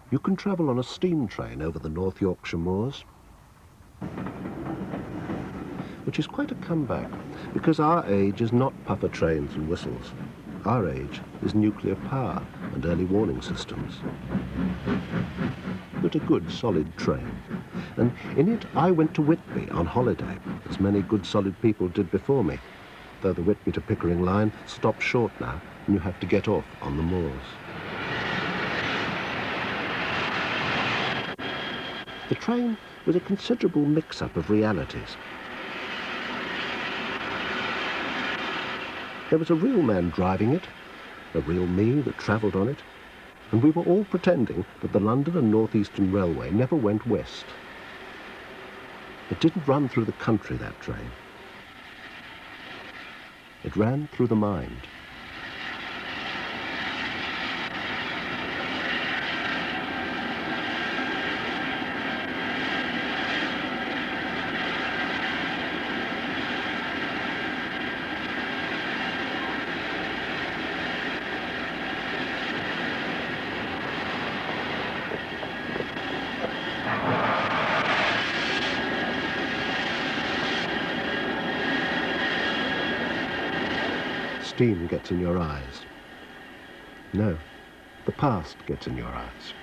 You can travel on a steam train over the North Yorkshire moors, which is quite a comeback, because our age is not puffer trains and whistles. Our age is nuclear power and early warning systems. But a good, solid train. And in it, I went to Whitby on holiday, as many good, solid people did before me, though the Whitby to Pickering line stops short now, and you have to get off on the moors. The train was a considerable mix-up of realities. There was a real man driving it, a real me that travelled on it, and we were all pretending that the London and North Eastern Railway never went west. It didn't run through the country, that train. It ran through the mind. Steam gets in your eyes. No, the past gets in your eyes.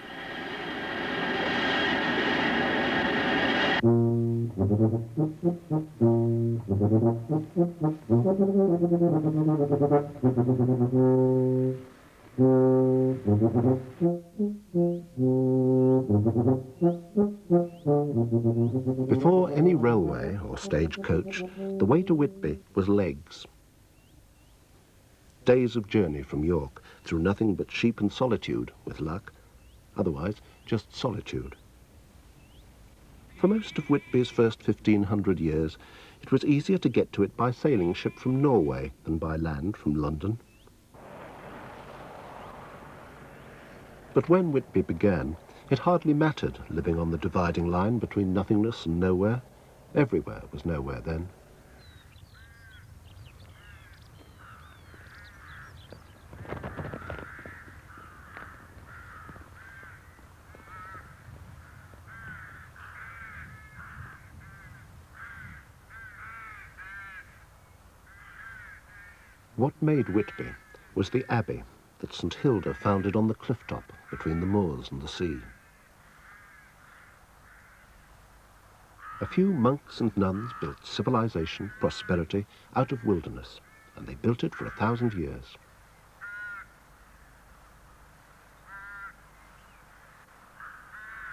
Before any railway or stagecoach, the way to Whitby was legs. Days of journey from York through nothing but sheep and solitude, with luck. Otherwise, just solitude. For most of Whitby's first 1500 years, it was easier to get to it by sailing ship from Norway than by land from London. But when Whitby began, it hardly mattered living on the dividing line between nothingness and nowhere. Everywhere was nowhere then. What made Whitby was the abbey that St Hilda founded on the cliff top between the moors and the sea. A few monks and nuns built civilization, prosperity, out of wilderness, and they built it for 1,000 years.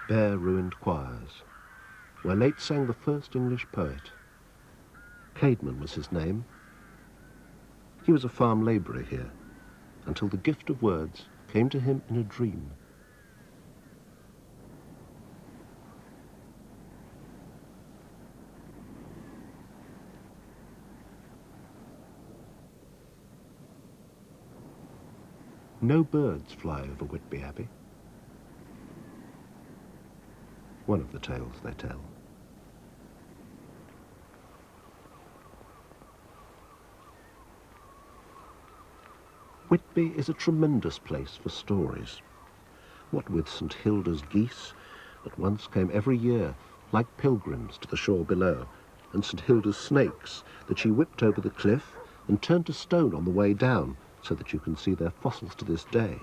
Bare ruined choirs, where late sang the first English poet. Caedmon was his name. He was a farm labourer here, until the gift of words came to him in a dream. No birds fly over Whitby Abbey. One of the tales they tell. Whitby is a tremendous place for stories. What with St Hilda's geese, that once came every year, like pilgrims to the shore below, and St Hilda's snakes, that she whipped over the cliff and turned to stone on the way down, so that you can see their fossils to this day.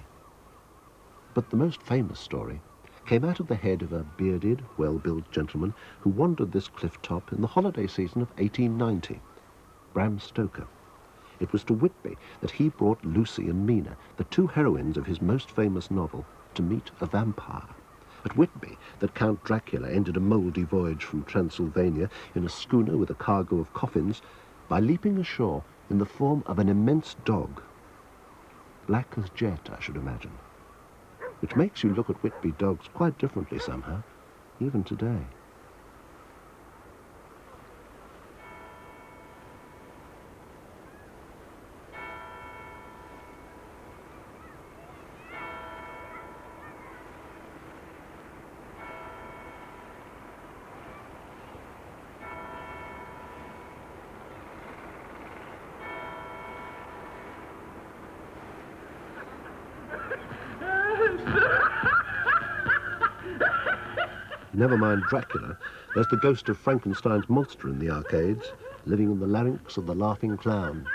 But the most famous story came out of the head of a bearded, well-built gentleman who wandered this cliff top in the holiday season of 1890, Bram Stoker. It was to Whitby that he brought Lucy and Mina, the two heroines of his most famous novel, to meet a vampire. At Whitby, that Count Dracula ended a mouldy voyage from Transylvania in a schooner with a cargo of coffins by leaping ashore in the form of an immense dog. Black as jet, I should imagine. Which makes you look at Whitby dogs quite differently somehow, even today. Never mind Dracula, there's the ghost of Frankenstein's monster in the arcades, living in the larynx of the laughing clown.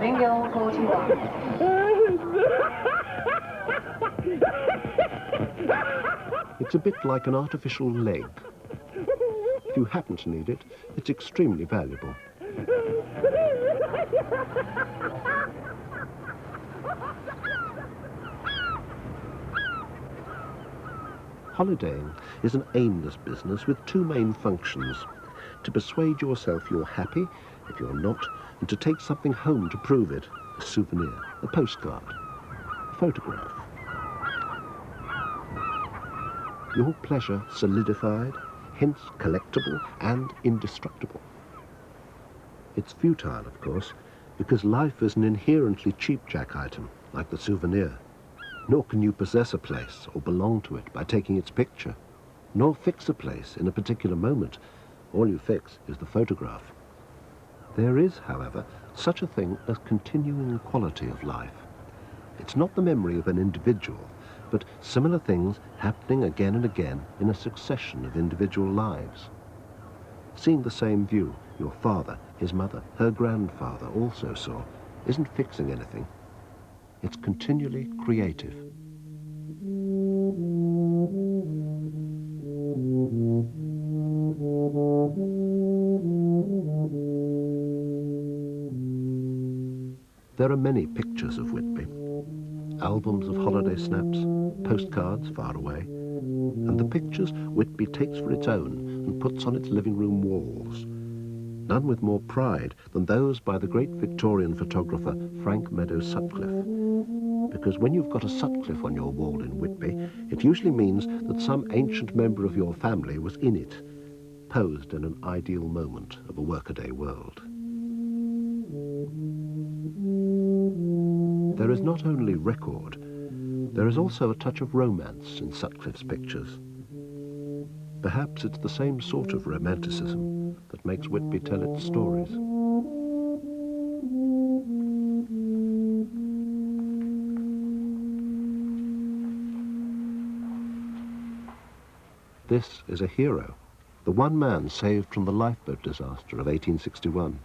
Bingo 41. It's a bit like an artificial leg. If you happen to need it, it's extremely valuable. Holidaying is an aimless business with two main functions: to persuade yourself you're happy if you're not, and to take something home to prove it, a souvenir, a postcard, a photograph. Your pleasure solidified, hence collectible and indestructible. It's futile, of course, because life is an inherently cheap-jack item, like the souvenir. Nor can you possess a place or belong to it by taking its picture, nor fix a place in a particular moment. All you fix is the photograph. There is, however, such a thing as continuing quality of life. It's not the memory of an individual, but similar things happening again and again in a succession of individual lives. Seeing the same view your father, his mother, her grandfather also saw isn't fixing anything. It's continually creative. There are many pictures of Whitby, albums of holiday snaps, postcards far away, and the pictures Whitby takes for its own and puts on its living room walls. None with more pride than those by the great Victorian photographer Frank Meadows Sutcliffe. Because when you've got a Sutcliffe on your wall in Whitby, it usually means that some ancient member of your family was in it, posed in an ideal moment of a workaday world. There is not only record, there is also a touch of romance in Sutcliffe's pictures. Perhaps it's the same sort of romanticism that makes Whitby tell its stories. This is a hero, the one man saved from the lifeboat disaster of 1861.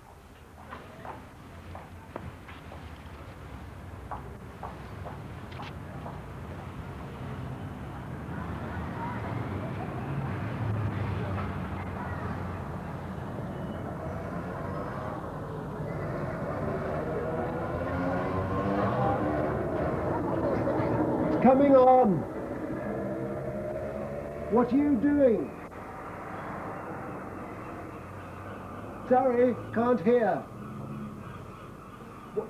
Coming on! What are you doing? Sorry, can't hear. What?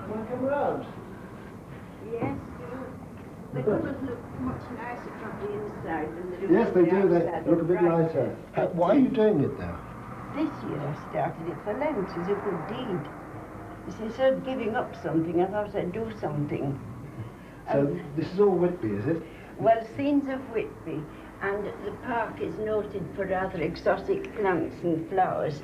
Want to come round? Yes, they colours look much nicer from the inside than they do Yes, from they the do. They outside. look a bit lighter. Why are you doing it now? This year I started it for Lent as a good deed. Instead of giving up something, I thought I'd do something. So this is all Whitby, is it? Well, scenes of Whitby, and the park is noted for rather exotic plants and flowers.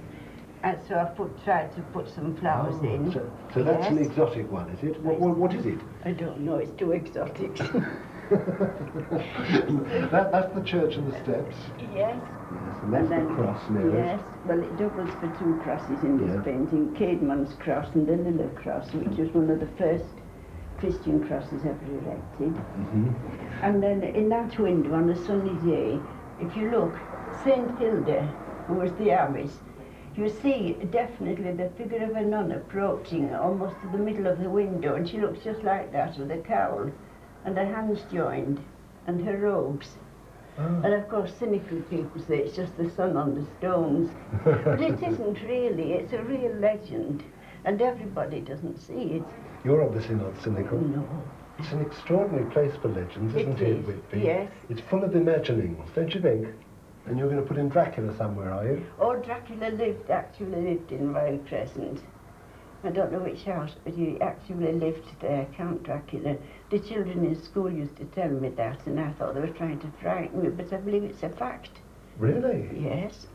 And so I tried to put some flowers in. So that's an Yes. exotic one, is it? What is it? I don't know, it's too exotic. That's the church and the steps. Yes. Yes, and that's the cross near Yes, well it doubles for two crosses in this painting. Caedmon's cross and the Lilla cross, which was one of the first Christian crosses ever erected. And then in that window on a sunny day, if you look, St. Hilda, who was the abbess, you see definitely the figure of a nun approaching almost to the middle of the window, and she looks just like that with a cowl and her hands joined and her robes. And of course cynical people say it's just the sun on the stones. But it isn't really, it's a real legend. And everybody doesn't see it. You're obviously not cynical. No. It's an extraordinary place for legends, isn't it, Whitby? Yes. It's full of imaginings, don't you think? And you're going to put in Dracula somewhere, are you? Oh, Dracula actually lived in Royal Crescent. I don't know which house, but he actually lived there, Count Dracula. The children in school used to tell me that, and I thought they were trying to frighten me, but I believe it's a fact. Really? Yes.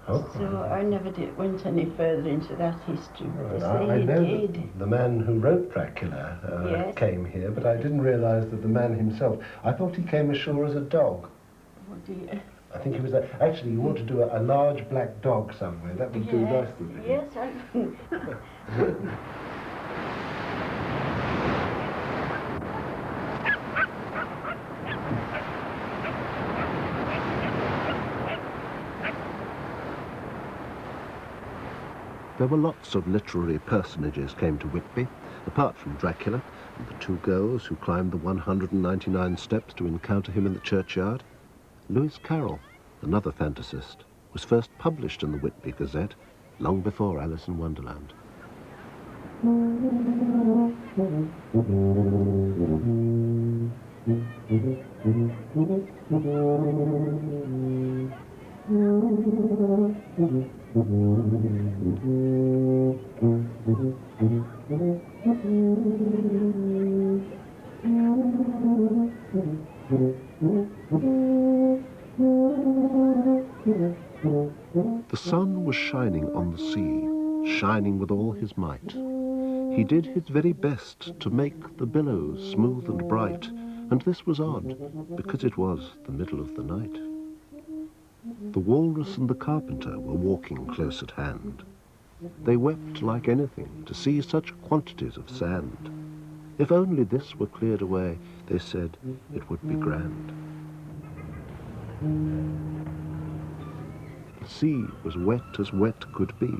Oh. So I never went any further into that history, but they say I he know did. that the man who wrote Dracula Yes. came here, but I didn't realise that the man himself, I thought he came ashore as a dog. Oh dear. I think he was actually you want to do a large black dog somewhere. That would do nicely. Really. Yes, There were lots of literary personages came to Whitby, apart from Dracula and the two girls who climbed the 199 steps to encounter him in the churchyard. Lewis Carroll, another fantasist, was first published in the Whitby Gazette long before Alice in Wonderland. The sun was shining on the sea, shining with all his might. He did his very best to make the billows smooth and bright, and this was odd, because it was the middle of the night. The walrus and the carpenter were walking close at hand. They wept like anything to see such quantities of sand. If only this were cleared away, they said, it would be grand. The sea was wet as wet could be.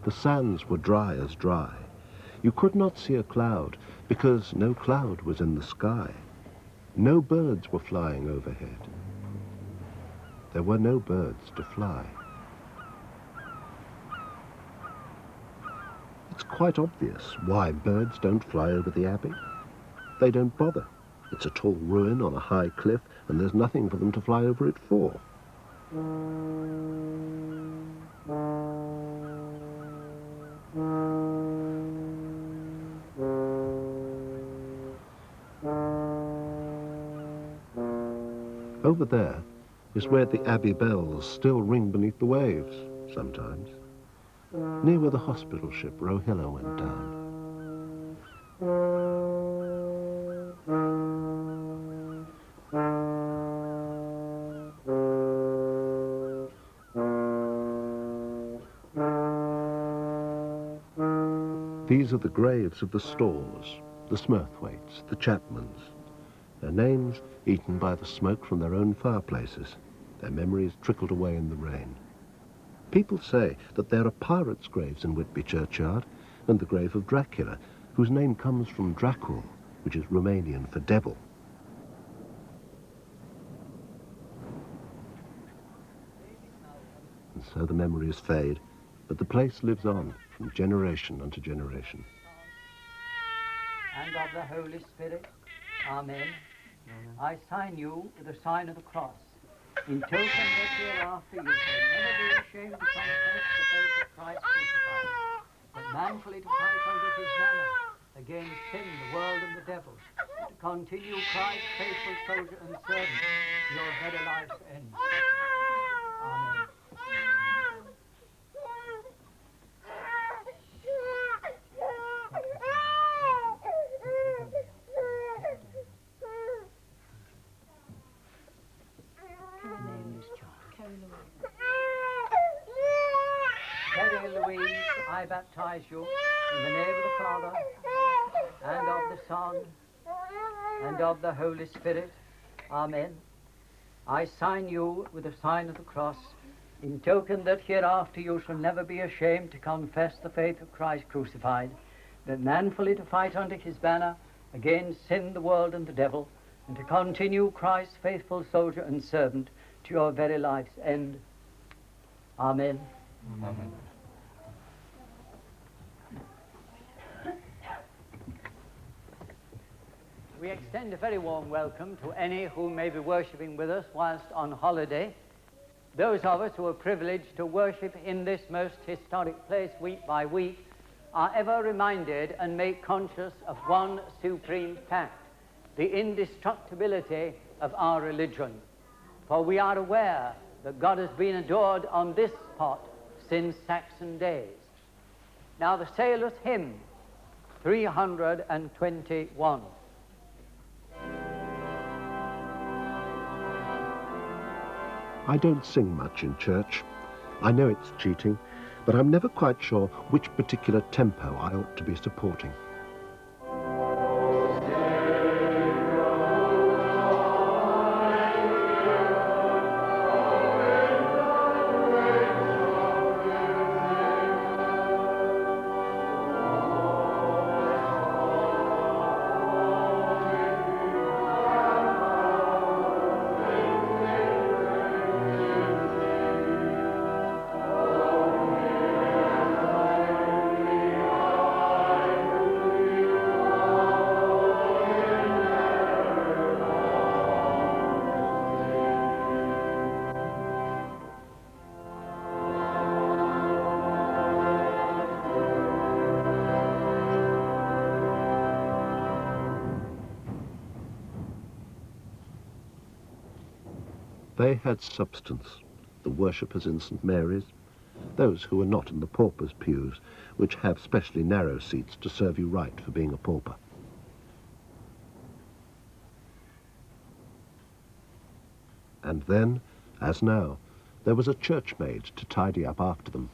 The sands were dry as dry. You could not see a cloud, because no cloud was in the sky. No birds were flying overhead. There were no birds to fly. It's quite obvious why birds don't fly over the Abbey. They don't bother. It's a tall ruin on a high cliff, and there's nothing for them to fly over it for. Over there is where the Abbey bells still ring beneath the waves, sometimes, near where the hospital ship Rohilla went down. These are the graves of the Stores, the Smurthwaits, the Chapmans. Their names eaten by the smoke from their own fireplaces. Their memories trickled away in the rain. People say that there are pirates' graves in Whitby churchyard, and the grave of Dracula, whose name comes from Dracul, which is Romanian for devil. And so the memories fade, but the place lives on from generation unto generation. And of the Holy Spirit. Amen. I sign you with the sign of the cross, in token that hereafter you shall never be ashamed to confess the faith of Christ crucified, but manfully to fight under his banner against sin, the world, and the devil, to continue Christ's faithful soldier and servant to your very life's end. Amen. I baptize you in the name of the Father, and of the Son, and of the Holy Spirit. Amen. I sign you with the sign of the cross, in token that hereafter you shall never be ashamed to confess the faith of Christ crucified, that manfully to fight under his banner against sin, the world, and the devil, and to continue Christ's faithful soldier and servant to your very life's end. Amen. Amen. We extend a very warm welcome to any who may be worshipping with us whilst on holiday. Those of us who are privileged to worship in this most historic place week by week are ever reminded and made conscious of one supreme fact: the indestructibility of our religion. For we are aware that God has been adored on this spot since Saxon days. Now the sailor's hymn, 321. I don't sing much in church. I know it's cheating, but I'm never quite sure which particular tempo I ought to be supporting. They had substance, the worshippers in St. Mary's, those who were not in the paupers' pews, which have specially narrow seats to serve you right for being a pauper. And then, as now, there was a church maid to tidy up after them.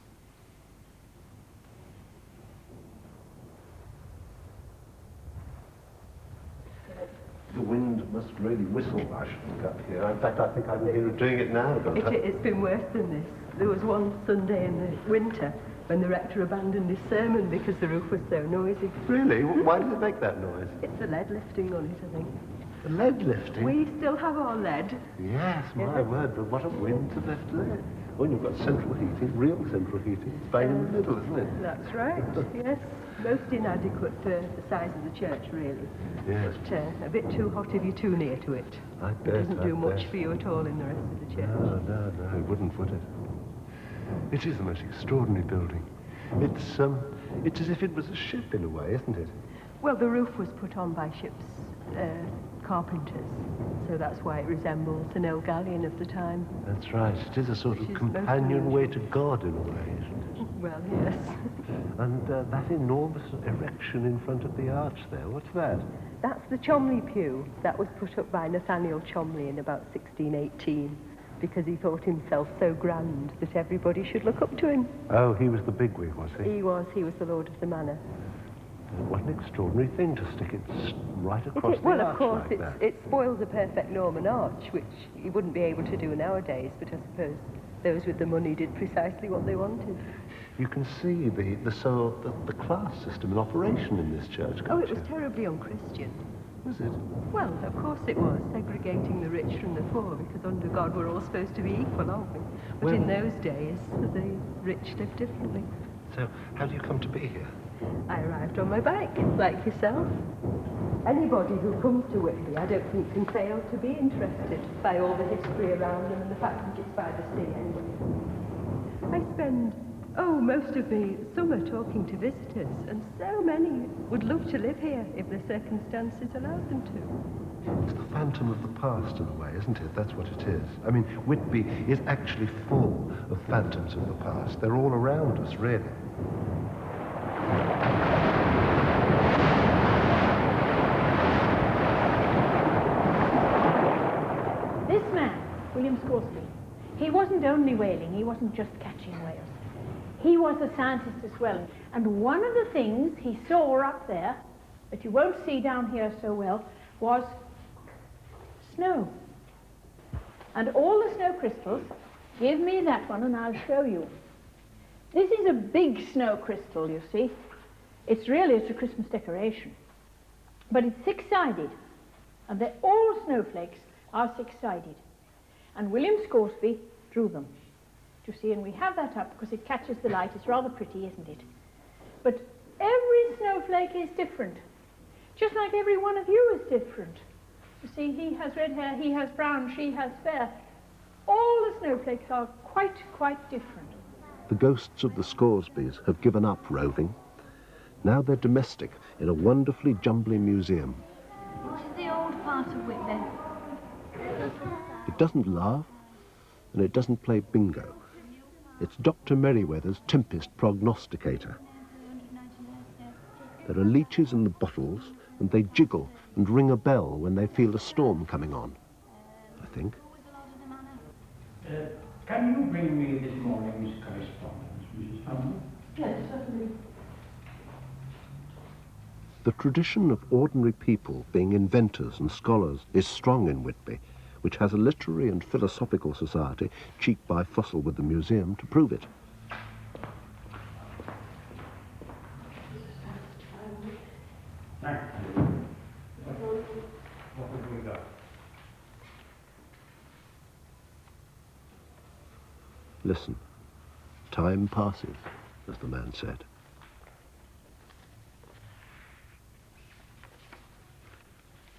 The wind must really whistle, I should think, up here. In fact, I think I can hear it doing it now, don't I? It's been worse than this. There was one Sunday in the winter when the rector abandoned his sermon because the roof was so noisy. Really? Why did it make that noise? It's the lead lifting on it, I think. The lead lifting? We still have our lead. Yes, my word, but what a wind to lift there. When you've got central heating, real central heating, it's bang in the middle, isn't it? That's right, yes. Most inadequate for the size of the church, really. Yes. But a bit too hot if you're too near to it. I It bet, doesn't do I much bet. for you at all in the rest of the church. No, it wouldn't, would it? It is the most extraordinary building. It's as if it was a ship in a way, isn't it? Well, the roof was put on by ship's carpenters, so that's why it resembles an old galleon of the time. That's right. It is a sort of Which is companion most way to God in a way, isn't it? Well, yes. And that enormous erection in front of the arch there, what's that? That's the Cholmondeley pew. That was put up by Nathaniel Cholmondeley in about 1618 because he thought himself so grand that everybody should look up to him. Oh, he was the bigwig, was he? He was the lord of the manor. What an extraordinary thing to stick it right across the Well, arch of course, like that. it spoils a perfect Norman arch, which you wouldn't be able to do nowadays, but I suppose those with the money did precisely what they wanted. You can see the class system in operation in this church, can't Oh, it you? was terribly unchristian. Was it? Well, of course it was, segregating the rich from the poor, because under God we're all supposed to be equal, aren't we? But Well- in those days, the rich lived differently. So, how do you come to be here? I arrived on my bike, like yourself. Anybody who comes to Whitby, I don't think, can fail to be interested by all the history around them and the fact that it's by the sea anyway. I spend, most of the summer talking to visitors, and so many would love to live here if the circumstances allowed them to. It's the phantom of the past in a way, isn't it? That's what it is. I mean, Whitby is actually full of phantoms of the past. They're all around us, really. This man, William Scoresby, he wasn't only whaling, he wasn't just catching whales. He was a scientist as well. And one of the things he saw up there, that you won't see down here so well, was snow. And all the snow crystals, give me that one and I'll show you. This is a big snow crystal, you see. It's a Christmas decoration. But it's six-sided. And all snowflakes are six-sided. And William Scoresby drew them. You see, and we have that up because it catches the light. It's rather pretty, isn't it? But every snowflake is different. Just like every one of you is different. You see, he has red hair, he has brown, she has fair. All the snowflakes are quite different. The ghosts of the Scoresbys have given up roving. Now they're domestic in a wonderfully jumbly museum. What is the old part of Whitby? It doesn't laugh, and it doesn't play bingo. It's Dr. Merriweather's Tempest Prognosticator. There are leeches in the bottles, and they jiggle and ring a bell when they feel a storm coming on, I think. Can you bring me this morning's correspondence, Mrs. Hammond? Yes, certainly. The tradition of ordinary people being inventors and scholars is strong in Whitby, which has a literary and philosophical society, cheek by fossil with the museum, to prove it. Thank you. What have we got? Listen, time passes, as the man said.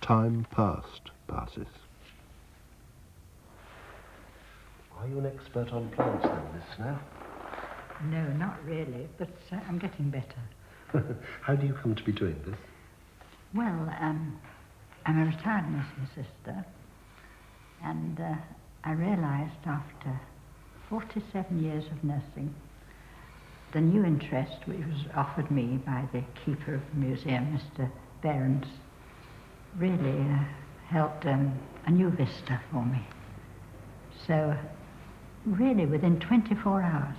Time past passes. Are you an expert on plants then, Miss Snow? No, not really, but I'm getting better. How do you come to be doing this? Well, I'm a retired nursing sister, and I realised after 47 years of nursing, the new interest which was offered me by the keeper of the museum, Mr. Behrens, really held a new vista for me. So, really, within 24 hours,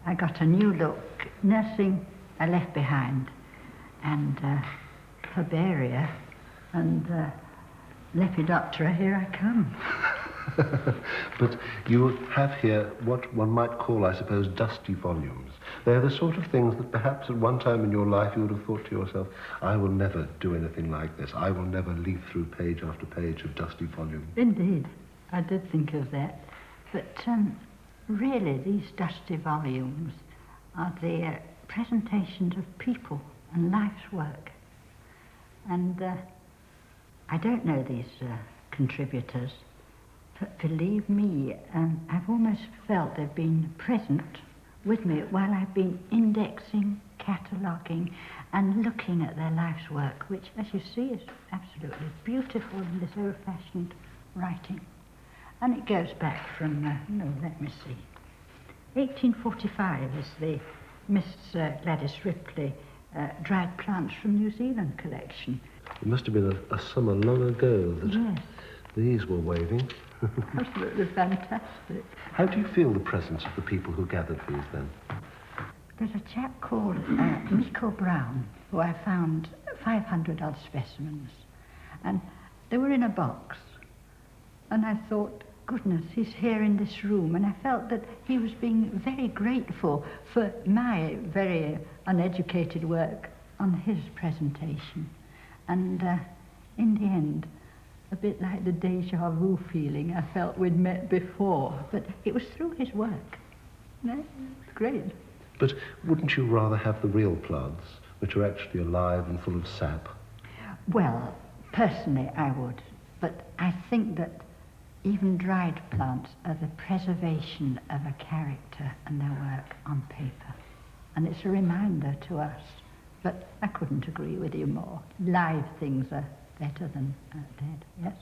I got a new look. Nursing, I left behind, and herbaria and Lepidoptera, here I come. But you have here what one might call, I suppose, dusty volumes. They're the sort of things that perhaps at one time in your life you would have thought to yourself, I will never do anything like this. I will never leaf through page after page of dusty volumes. Indeed, I did think of that. But really, these dusty volumes are the presentations of people and life's work. And I don't know these contributors, but believe me, I've almost felt they've been present with me while I've been indexing, cataloguing, and looking at their life's work, which, as you see, is absolutely beautiful in this old-fashioned writing. And it goes back from, let me see, 1845 is the Miss Gladys Ripley dried plants from New Zealand collection. It must have been a summer long ago that Yes. these were waving. Absolutely fantastic. How do you feel the presence of the people who gathered these then? There's a chap called Miko Brown, who I found 500 odd specimens, and they were in a box. And I thought, goodness, he's here in this room, and I felt that he was being very grateful for my very uneducated work on his presentation. And in the end, a bit like the déjà vu feeling I felt we'd met before, but it was through his work. No, it's great. But wouldn't you rather have the real plants, which are actually alive and full of sap? Well, personally I would, but I think that even dried plants are the preservation of a character and their work on paper. And it's a reminder to us. But I couldn't agree with you more. Live things are better than dead, yes?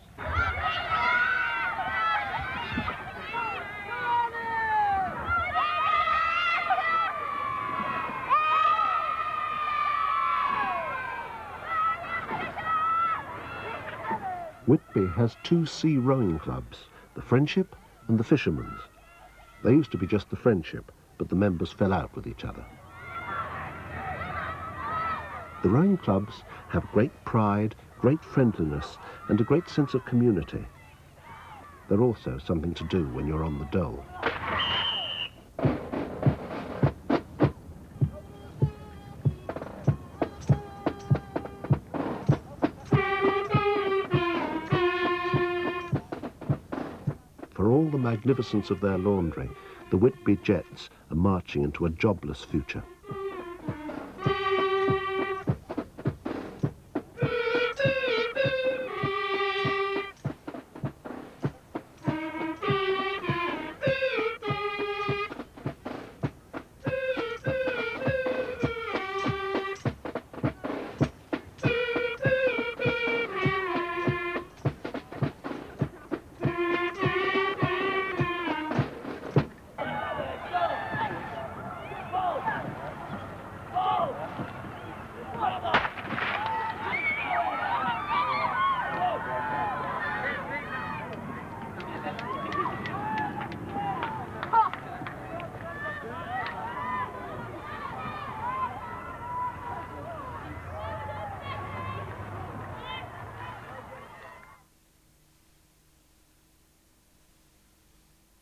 Whitby has two sea rowing clubs, the Friendship and the Fisherman's. They used to be just the Friendship, but the members fell out with each other. The rowing clubs have great pride, great friendliness, and a great sense of community. They're also something to do when you're on the dole. For all the magnificence of their laundry, the Whitby Jets are marching into a jobless future.